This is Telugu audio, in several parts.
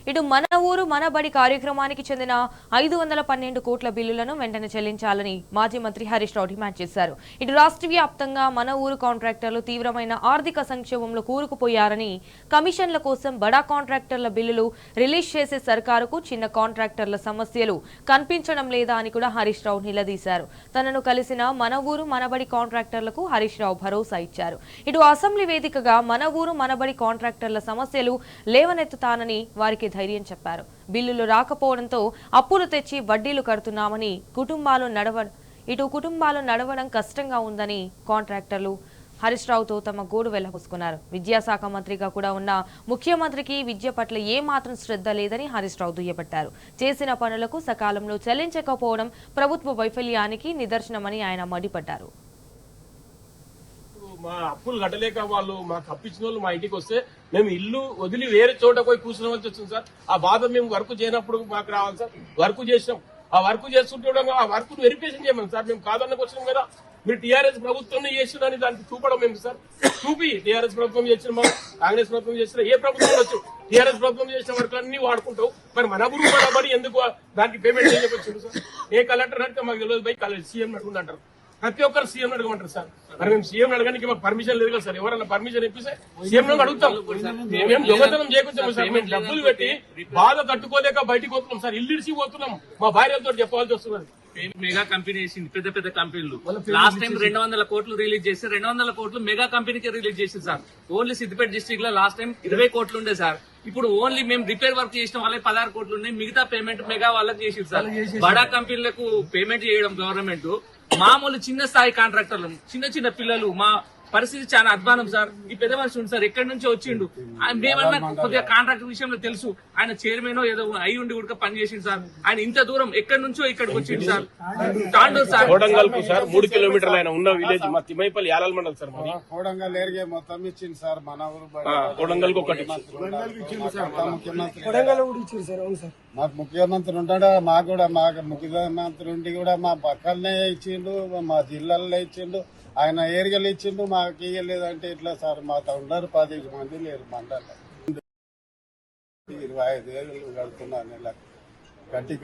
ఇటు మన ఊరు మన బడి కార్యక్రమానికి చెందిన 512 కోట్ల బిల్లులను వెంటనే చెల్లించాలని మాజీ మంత్రి హరీష్ రావు డిమాండ్ చేశారు. ఇటు రాష్ట్ర వ్యాప్తంగా మన ఊరు కాంట్రాక్టర్లు తీవ్రమైన ఆర్థిక సంక్షోభంలో కూరుకుపోయారని, కమిషన్ల కోసం బడా కాంట్రాక్టర్ల బిల్లులు రిలీజ్ చేసే సర్కారుకు చిన్న కాంట్రాక్టర్ల సమస్యలు కనిపించడం లేదా అని కూడా హరీష్ రావు నిలదీశారు. తనను కలిసిన మన ఊరు మన బడి కాంట్రాక్టర్లకు హరీష్ రావు భరోసా ఇచ్చారు. ఇటు అసెంబ్లీ వేదికగా మన ఊరు మన బడి కాంట్రాక్టర్ల సమస్యలు లేవనెత్తుతానని వారికి ధైర్యం చెప్పారు. బిల్లులు రాకపోవడంతో అప్పులు తెచ్చి వడ్డీలు కడుతున్నామని, కుటుంబాలు నడవడం కష్టంగా ఉందని కాంట్రాక్టర్లు హరీష్ రావుతో తమ గోడు వెళ్లబోసుకున్నారు. విద్యాశాఖ మంత్రిగా కూడా ఉన్న ముఖ్యమంత్రికి విద్య పట్ల ఏమాత్రం శ్రద్ధ లేదని హరీష్ రావు దుయ్యబట్టారు. చేసిన పనులకు సకాలంలో చెల్లించకపోవడం ప్రభుత్వ వైఫల్యానికి నిదర్శనమని ఆయన మండిపడ్డారు. మా అప్పులు కట్టలేక వాళ్ళు మాకు అప్పించిన వాళ్ళు మా ఇంటికి వస్తే మేము ఇల్లు వదిలి వేరే చోట పోయి కూర్చునవలసి వచ్చింది సార్. ఆ బాధ మేము వర్క్ చేయనప్పుడు మాకు రావాలి సార్. వర్క్ చేసినాం, ఆ వర్క్ చేస్తుంటే ఆ వర్క్ వెరిఫికేషన్ చేయమని సార్. మేము కాదన్నకు వచ్చినాం కదా, మీరు టీఆర్ఎస్ ప్రభుత్వం చేసిందని దానికి చూపడం మేము సార్. చూపి టీఆర్ఎస్ ప్రభుత్వం చేసిన, కాంగ్రెస్ ప్రభుత్వం చేసిన, ఏ ప్రభుత్వం వచ్చు టీఆర్ఎస్ ప్రభుత్వం చేసిన వర్క్ అన్ని వాడుకుంటావు. మరి మన ఊరు మన బడి ఎందుకు దానికి పేమెంట్ చేయకపోవచ్చు సార్? ఏ కలెక్టర్ అంటే మాకు తెలియదు, బై సీఎం అడుగుంటారు. ప్రతి ఒక్కరు సీఎం అడగమంటారు సార్. మరి మేము సీఎం అడగడానికి మాకు పర్మిషన్ లేదు కదా సార్. ఎవరైనా పర్మిషన్ ఇప్పిస్తే సీఎం అడుగుతాం. మేము దొంగతనం చేయకొచ్చాము సార్. మేము డబ్బులు పెట్టి బాధ తట్టుకోలేక బయటకు పోతున్నాం సార్. ఇల్లు ఇడిచి పోతున్నాం. మా భార్యలతో చెప్పాల్సి వస్తున్నది. మెగా కంపెనీ వేసింది, పెద్ద పెద్ద కంపెనీలు. లాస్ట్ టైం 200 కోట్లు రిలీజ్ చేసి 200 కోట్లు మెగా కంపెనీకి రిలీజ్ చేసింది సార్. ఓన్లీ సిద్దిపేట డిస్ట్రిక్ట్ లో లాస్ట్ టైం 20 కోట్లు ఉండే సార్. ఇప్పుడు ఓన్లీ మేము రిపేర్ వర్క్ చేసిన వాళ్ళకి 16 కోట్లు ఉన్నాయి. మిగతా పేమెంట్ మెగా వాళ్ళకి చేసింది సార్. బడా కంపెనీలకు పేమెంట్ చేయడం గవర్నమెంట్. మామూలు చిన్న స్థాయి కాంట్రాక్టర్లు, చిన్న చిన్న పిల్లలు, మా పరిస్థితి చాలా అధ్వానం సార్. ఈ పెద్ద మనిషి ఉంది సార్, ఎక్కడి నుంచో వచ్చిండు. మేమన్నా కొద్దిగా కాంట్రాక్టర్ విషయంలో తెలుసు. ఆయన చైర్మన్ ఏదో అయి ఉండి కూడా పనిచేసిండు సార్. ఆయన ఇంత దూరం ఎక్కడి నుంచో ఇక్కడికి వచ్చిండు సార్. తాండూరు సార్, కోడంగల్ కు సార్ 3 కిలోమీటర్లు ఆయన ఉన్న విలేజ్ మా తిమైపల్లి యాలల్ మండల్ సార్. మరి కోడంగల్ ఏరియా మొత్తం ఇచ్చింది సార్. మన ఊరు కోడంగల్ కు ఒకటి మాకు ముఖ్యమంత్రి ఉంటాడు. మాకు కూడా మాకు ముఖ్యమంత్రి ఉండి కూడా మా పక్కనే ఇచ్చిండు, మా జిల్లాల్లో ఇచ్చిండు, ఆయన ఏరియాలు ఇచ్చిండు. మాకు ఇయ్యలేదంటే ఇట్లా సార్. మాతో ఉన్నారు 15 మంది లేరు మండలం. 25,000 కడుతున్నారు నెలకు.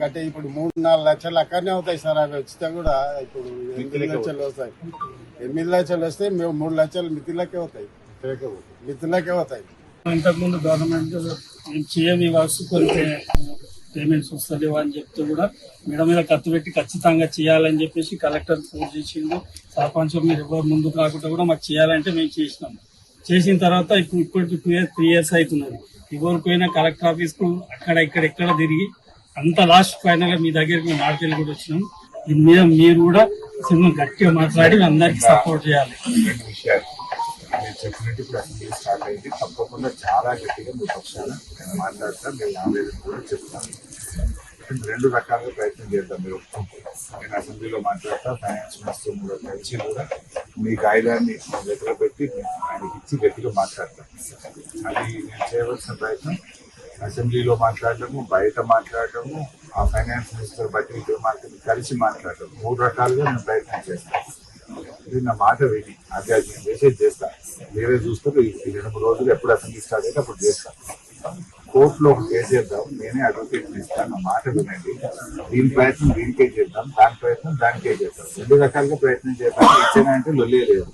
కట్టి ఇప్పుడు 3-4 లక్షలు అక్కడనే అవుతాయి సార్. అవి వచ్చితే కూడా ఇప్పుడు 8 లక్షలు వస్తాయి. 8 లక్షలు వస్తే మేము 3 లక్షలు మితిలకే అవుతాయి. ఇంతకుముందు గవర్నమెంట్ చేయని వస్తు పేమెంట్స్ వస్తలేవు అని చెప్తే కూడా మేడం మీద కత్తి పెట్టి ఖచ్చితంగా చేయాలని చెప్పేసి కలెక్టర్ ఫోన్ చేసిండు. సర్పంచ్ మీరు ఎవరు ముందుకు రాకుండా కూడా మాకు చేయాలంటే మేము చేసినాం. చేసిన తర్వాత ఇప్పుడు 3 ఇయర్స్ అవుతున్నది. ఎవరికైనా కలెక్టర్ ఆఫీస్ కు అక్కడ ఇక్కడ తిరిగి అంత లాస్ట్ ఫైనల్ గా మీ దగ్గరికి మేము ఆర్టీలు కూడా వచ్చినాం. దీని మీద మీరు కూడా గట్టిగా మాట్లాడి అందరికి సపోర్ట్ చేయాలి. నేను చెప్పినట్టు ఇప్పుడు అసెంబ్లీ స్టార్ట్ అయింది. తప్పకుండా చాలా గట్టిగా మీ పక్షాన నేను మాట్లాడతాను. నేను ఆవేదన కూడా చెప్తాను. 2 రకాలుగా ప్రయత్నం చేద్దాం. మీరు నేను అసెంబ్లీలో మాట్లాడతా, ఫైనాన్స్ మినిస్టర్ కూడా కలిసి కూడా మీ కాయిదాన్ని దగ్గర పెట్టి ఆయనకి ఇచ్చి గట్టిగా మాట్లాడతాను. అది నేను చేయవలసిన ప్రయత్నం అసెంబ్లీలో మాట్లాడటము, బయట మాట్లాడటము, ఆ ఫైనాన్స్ మినిస్టర్ బట్టి కలిసి మాట్లాడటం, 3 రకాలుగా నేను ప్రయత్నం చేస్తాను. ఇది నా మాట విని అది నేను మెసేజ్ చేస్తాను. వేరే చూస్తారు. ఈ 2-3 రోజులు ఎప్పుడు అసెంబ్లీ స్టార్ట్ అయితే అప్పుడు చేస్తాను. కోర్టులో ఒక కేసు చేద్దాం. నేనే అడ్వకేట్ ఇస్తాను. నా మాట వినండి. దీని ప్రయత్నం దీనికే చేద్దాం, దాని ప్రయత్నం దానికే చేద్దాం. 2 రకాలుగా ప్రయత్నం చేద్దాం. ఇచ్చానంటే లొల్లే లేదు.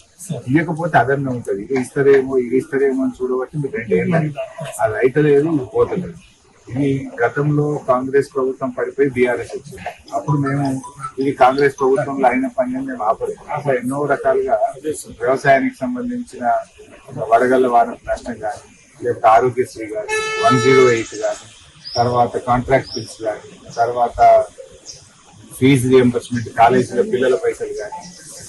ఇవ్వకపోతే అదన్నే ఉంటుంది. ఇది ఇస్తారేమో అని చూడబట్టి మీరు 2 ఏళ్ళు అది అయితే లేదు, ఇది పోతలేదు. ఇది గతంలో కాంగ్రెస్ ప్రభుత్వం పడిపోయి బీఆర్ఎస్ వచ్చింది. అప్పుడు మేము ఇది కాంగ్రెస్ ప్రభుత్వంలో అయిన పని అని మేము ఆపలేదు. అట్లా ఎన్నో రకాలుగా వ్యవసాయానికి సంబంధించిన వడగళ్ల వాన నష్టం కానీ, లేకపోతే ఆరోగ్యశ్రీ కానీ, 108 కానీ, తర్వాత కాంట్రాక్ట్ బిల్స్ కానీ, తర్వాత ఫీజు రియంబర్స్మెంట్, కాలేజీల పిల్లల పైసలు కానీ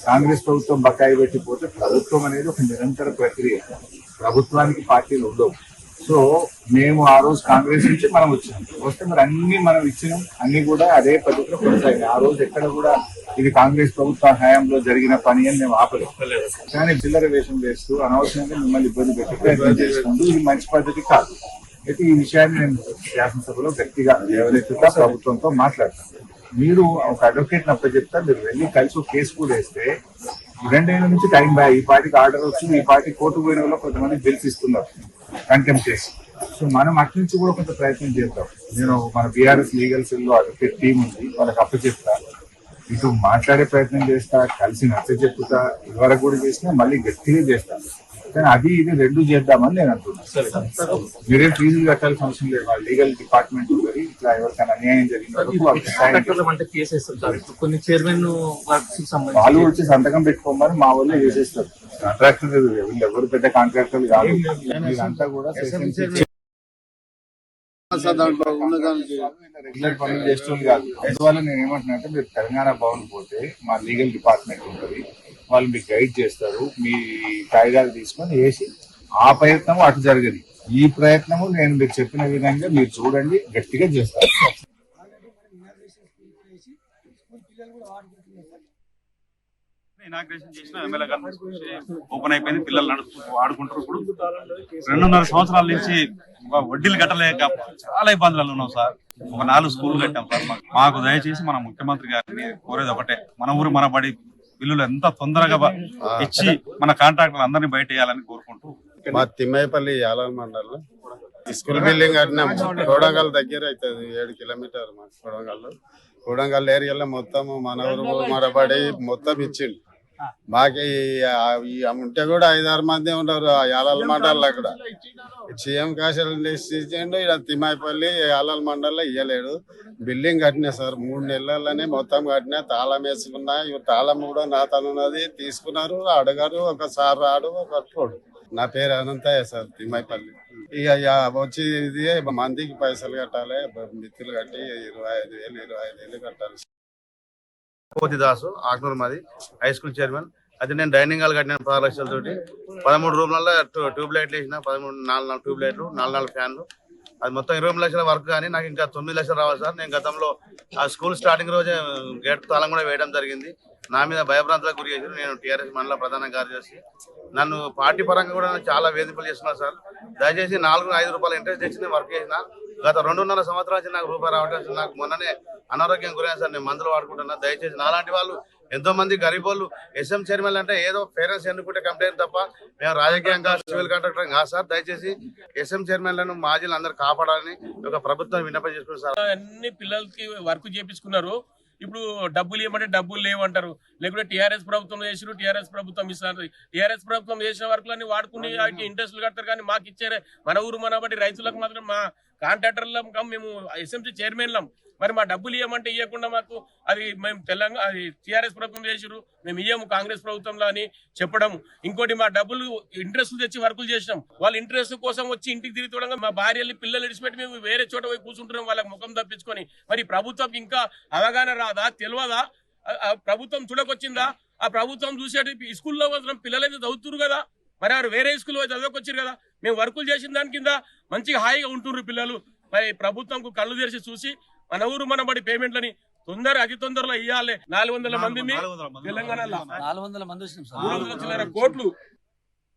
కాంగ్రెస్ ప్రభుత్వం బకాయి పెట్టిపోతే ప్రభుత్వం అనేది ఒక నిరంతర ప్రక్రియ. ప్రభుత్వానికి పార్టీలు ఉండవు. సో మేము ఆ రోజు కాంగ్రెస్ నుంచి మనం వచ్చినాం. వస్తే మరి అన్ని మనం ఇచ్చినాం, అన్ని కూడా అదే పద్ధతిలో కొనసాగింది. ఆ రోజు ఎక్కడ కూడా ఇది కాంగ్రెస్ ప్రభుత్వ హయాంలో జరిగిన పని అని మేము ఆపలేదు. కానీ చిల్లర వేషం వేస్తూ అనవసరంగా మిమ్మల్ని ఇబ్బంది పెట్టి ప్రయత్నం చేసుకుంటూ ఇది మంచి పద్ధతి కాదు. అయితే ఈ విషయాన్ని నేను శాసనసభలో గట్టిగా ఎవరైతే ప్రభుత్వంతో మాట్లాడతాను. మీరు ఒక అడ్వకేట్ అప్పచెప్తా, మీరు వెళ్ళి కలిసి ఒక కేసు కూడా వేస్తే 2 ఏళ్ల నుంచి టైం బాయ్. ఈ పార్టీకి ఆర్డర్ వచ్చి ఈ పార్టీ కోర్టు పోయిన వాళ్ళు కొంతమంది బిల్స్ ఇస్తున్నారు కంటెంప్ట్ చేసి. సో మనం అటు నుంచి కూడా కొంత ప్రయత్నం చేద్దాం. నేను మన బీఆర్ఎస్ లీగల్ సెల్ లో టీం ఉంది, వాళ్ళకి అప్పచెప్తా, ఇటు మాట్లాడే ప్రయత్నం చేస్తా, కలిసి నచ్చ చెప్పుతా, ఇదివరకు కూడా చేసినా మళ్ళీ గట్టిగా చేస్తా. కానీ అది ఇది రెండు చేద్దామని నేను అంటున్నాను. మీరేం ఫీజులు కట్టాల్సిన అవసరం లేదు, వాళ్ళ లీగల్ డిపార్ట్మెంట్ ఉన్నది. ఇట్లా ఎవరికైనా అన్యాయం జరిగినప్పుడు వాళ్ళకి సాయం చేస్తారు. అంటే కేసు వేస్తారు సార్. కొన్ని చైర్మన్ వర్క్స్ సంబంధించి వాళ్ళు వచ్చి సంతకం పెట్టుకోమని మా వాళ్ళు చేసేస్తారు. కాంట్రాక్టర్ వీళ్ళు ఎవరు పెద్ద కాంట్రాక్టర్లు కాదు, వీళ్ళంతా కూడా దాంట్లో ఉన్నదానికి రెగ్యులర్ పనులు చేస్తుంది కాదు. అందువల్ల నేను ఏమంటున్నా అంటే మీరు తెలంగాణ భవన్ పోతే మా లీగల్ డిపార్ట్మెంట్ ఉంటుంది, వాళ్ళు మీకు గైడ్ చేస్తారు. మీ కాగితాలు తీసుకొని వేసి ఆ ప్రయత్నము అటు జరగదు. ఈ ప్రయత్నము నేను మీకు చెప్పిన విధంగా మీరు చూడండి, గట్టిగా చేస్తారు. ఇనాగ్రేషన్ చేసిన ఎమ్మెల్యే గారు ఓపెన్ అయిపోయింది, పిల్లలు ఆడుకుంటారు. ఇప్పుడు 2.5 సంవత్సరాల నుంచి వడ్డీలు కట్టలేక చాలా ఇబ్బందులు ఉన్నాం సార్. ఒక 4 స్కూల్ కట్టాం సార్. మాకు దయచేసి మన ముఖ్యమంత్రి గారిని కోరేది ఒకటే, మన ఊరు మన బడి బిల్లులు ఎంత తొందరగా ఇచ్చి మన కాంట్రాక్టర్లు అందరినీ బయట వేయాలని కోరుకుంటూ. మా తిమ్మాయిపల్లి యాలల్ మండల్లో స్కూల్ బిల్డింగ్ కట్టినాం. కోడంగల్ దగ్గర అవుతుంది, 7 కిలోమీటర్ మా కోడంగల్ ఏరియాలో మొత్తం మన ఊరు మరబడి మొత్తం ఇచ్చిండు. మాకు ఉంటే కూడా 5-6 మంది ఉన్నారు ఆ యాలల్ మండల్. అక్కడ సీఎం కాశలు ఇచ్చిండు, ఇక్కడ తిమ్మాయిపల్లి యాలల్ మండల్లో ఇయ్యలేడు. బిల్డింగ్ కట్టినా సార్ 3 నెలల్లోనే మొత్తం కట్టినా. తాళం వేసుకున్నా, ఇవి తాళం కూడా నాతనున్నది తీసుకున్నారు. అడగారు, ఒకసారి రాడు, ఒక తోడు. నా పేరు అనంతయ్య సార్, తిమ్మాయిపల్లి. ఇక వచ్చి ఇది మందికి పైసలు కట్టాలి, మిత్తులు కట్టి 25,000 కట్టాలి. కోతిదాసు ఆగ్నూర్ మాది, హై స్కూల్ చైర్మన్. అయితే నేను డైనింగ్ హాల్ కట్టిన 10 లక్షలతోటి 13 రూమ్లలో ట్యూబ్ లైట్లు వేసిన, 4 ట్యూబ్ లైట్లు, 4 ఫ్యాన్లు. అది మొత్తం 20 లక్షల వర్క్. కానీ నాకు ఇంకా 9 లక్షలు రావాలి సార్. నేను గతంలో ఆ స్కూల్ స్టార్టింగ్ రోజే గేట్ తాళం కూడా వేయడం జరిగింది. నా మీద భయభ్రాంతులకు గురి చేసి నేను టీఆర్ఎస్ మండల ప్రధాన కార్యదర్శి. నన్ను పార్టీ పరంగా కూడా చాలా వేధింపులు చేస్తున్నారు సార్. దయచేసి 4-5 రూపాయలు ఇంట్రెస్ట్ తెచ్చి నేను వర్క్ చేసిన. గత 2.5 సంవత్సరాల నుంచి నాకు రూపాయి రావట్లేదు. నాకు మొన్ననే అనారోగ్యం గురైన సార్, నేను మందులు వాడుకుంటున్నా. దయచేసి నాలాంటి వాళ్ళు ఎంతో మంది గరీబోళ్ళు ఎస్ఎం చైర్మన్ అంటే ఏదో పేరెంట్స్ ఎన్నుకుంటే కంప్లైంట్ తప్ప మేము రాజకీయంగా సివిల్ కాంట్రాక్టర్ కాదు సార్. దయచేసి ఎస్ఎం చైర్మన్లను మాజీలు అందరూ కాపాడాలని ఒక ప్రభుత్వం విన్నపం చేసుకుంటారు సార్. అన్ని పిల్లలకి వర్క్ చేపించుకున్నారు. ఇప్పుడు డబ్బులు ఇవ్వమంటే డబ్బులు లేవంటారు. లేకుంటే టీఆర్ఎస్ ప్రభుత్వం చేసారు, టీఆర్ఎస్ ప్రభుత్వం ఇస్తారు. టీఆర్ఎస్ ప్రభుత్వం చేసిన వర్కులన్నీ వాడుకుని వాటికి ఇంట్రెస్ట్లు కడతారు. కానీ మాకు ఇచ్చారే మన ఊరు మన బట్టి రైతులకు మాత్రం మా కాంట్రాక్టర్లం మేము ఎస్ఎంసీ చైర్మన్లం. మరి మా డబ్బులు ఇవ్వమంటే ఇవ్వకుండా మాకు అది మేము తెలంగాణ అది టీఆర్ఎస్ ప్రభుత్వం చేసారు, మేము ఇయ్యము కాంగ్రెస్ ప్రభుత్వంలో అని చెప్పడం. ఇంకోటి మా డబ్బులు ఇంట్రెస్ట్ తెచ్చి వర్కులు చేసినాం. వాళ్ళ ఇంట్రెస్ట్ కోసం వచ్చి ఇంటికి తిరిగి చూడగా మా భార్యల్ని పిల్లలు ఇడిచిపెట్టి మేము వేరే చోట పోయి కూర్చుంటున్నాం వాళ్ళకి ముఖం తప్పించుకొని. మరి ప్రభుత్వం ఇంకా అవగాహన రాదా, తెలియదా? ప్రభుత్వం చూడకొచ్చిందా? ఆ ప్రభుత్వం చూసేటి స్కూల్లో మాత్రం పిల్లలైతే చదువుతురు కదా, మరి వారు వేరే స్కూల్లో చదవకొచ్చారు కదా. మేము వర్కులు చేసిన దాని కింద మంచిగా హాయిగా ఉంటున్నారు పిల్లలు. మరి ప్రభుత్వంకు కళ్ళు తెరిచి చూసి మన ఊరు మన బడి పేమెంట్లని అతి తొందరలో ఇవ్వాలి. 400 మందిని తెలంగాణలో 400 మంది వచ్చినాం సార్. 300 చిల్లర కోట్లు